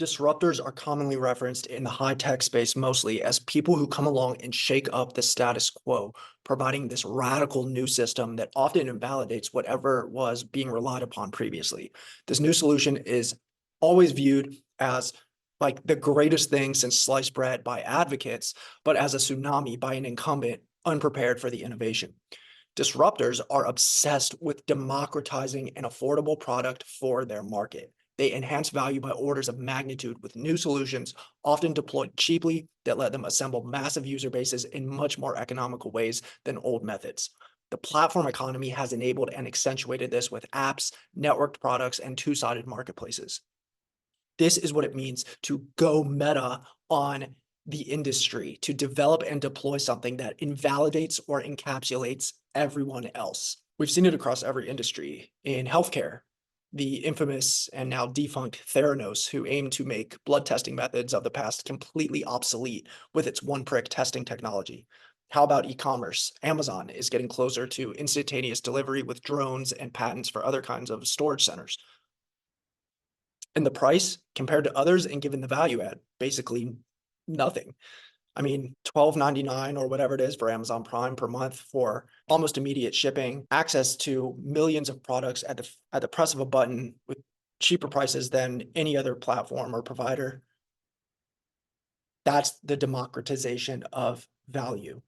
Disruptors are commonly referenced in the high-tech space mostly as people who come along and shake up the status quo, providing this radical new system that often invalidates whatever was being relied upon previously. This new solution is always viewed as like the greatest thing since sliced bread by advocates, but as a tsunami by an incumbent unprepared for the innovation. Disruptors are obsessed with democratizing an affordable product for their market. They enhance value by orders of magnitude with new solutions, often deployed cheaply, that let them assemble massive user bases in much more economical ways than old methods. The platform economy has enabled and accentuated this with apps, networked products, and two-sided marketplaces. This is what it means to go meta on the industry, to develop and deploy something that invalidates or encapsulates everyone else. We've seen it across every industry. In healthcare, the infamous and now defunct Theranos, who aimed to make blood testing methods of the past completely obsolete with its one-prick testing technology. How about e-commerce? Amazon is getting closer to instantaneous delivery with drones and patents for other kinds of storage centers. And the price compared to others and given the value add, basically nothing. I mean, $12.99 or whatever it is for Amazon Prime per month for almost immediate shipping, access to millions of products at the press of a button with cheaper prices than any other platform or provider. That's the democratization of value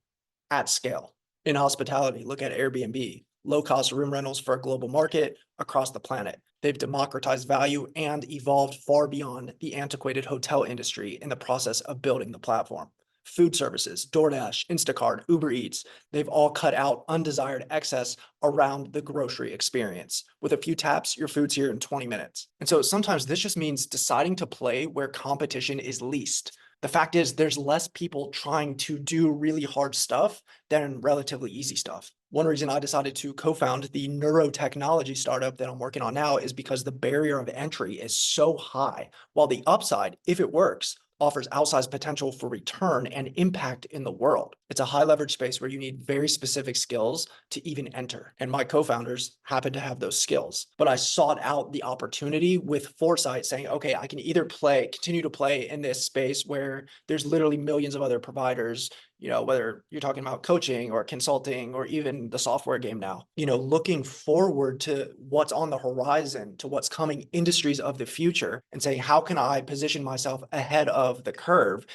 at scale. In hospitality, look at Airbnb, low-cost room rentals for a global market across the planet. They've democratized value and evolved far beyond the antiquated hotel industry in the process of building the platform. Food services, DoorDash, Instacart, Uber Eats, they've all cut out undesired excess around the grocery experience. With a few taps, your food's here in 20 minutes. And so sometimes this just means deciding to play where competition is least. The fact is, there's less people trying to do really hard stuff than relatively easy stuff. One reason I decided to co-found the neurotechnology startup that I'm working on now is because the barrier of entry is so high, while the upside, if it works, offers outsized potential for return and impact in the world. It's a high leverage space where you need very specific skills to even enter. And my co-founders happen to have those skills. But I sought out the opportunity with foresight saying, okay, I can either continue to play in this space where there's literally millions of other providers, whether you're talking about coaching or consulting or even the software game now, looking forward to what's on the horizon, to what's coming, industries of the future, and saying, how can I position myself ahead of the curve,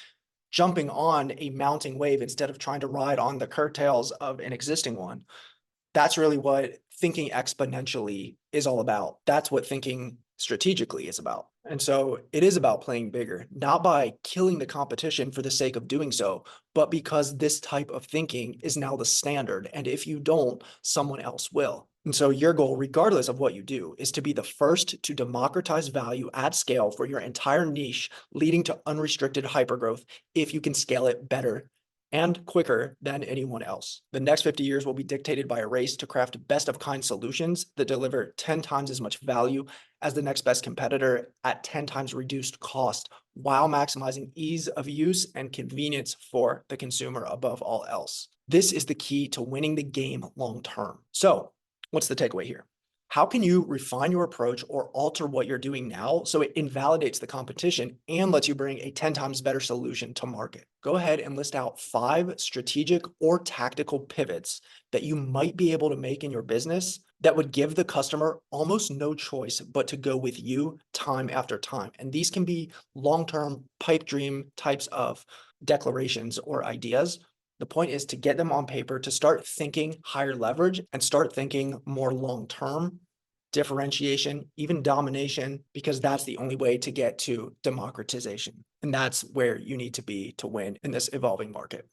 jumping on a mounting wave instead of trying to ride on the curtails of an existing one? That's really what thinking exponentially is all about. That's what thinking strategically is about. And so it is about playing bigger, not by killing the competition for the sake of doing so, but because this type of thinking is now the standard. And if you don't, someone else will. And so your goal, regardless of what you do, is to be the first to democratize value at scale for your entire niche, leading to unrestricted hypergrowth if you can scale it better and quicker than anyone else. The next 50 years will be dictated by a race to craft best of kind solutions that deliver 10 times as much value as the next best competitor at 10 times reduced cost, while maximizing ease of use and convenience for the consumer above all else. This is the key to winning the game long term. So what's the takeaway here? How can you refine your approach or alter what you're doing now so it invalidates the competition and lets you bring a 10 times better solution to market? Go ahead and list out 5 strategic or tactical pivots that you might be able to make in your business that would give the customer almost no choice but to go with you time after time. And these can be long-term pipe dream types of declarations or ideas. The point is to get them on paper, to start thinking higher leverage and start thinking more long-term differentiation, even domination, because that's the only way to get to democratization. And that's where you need to be to win in this evolving market.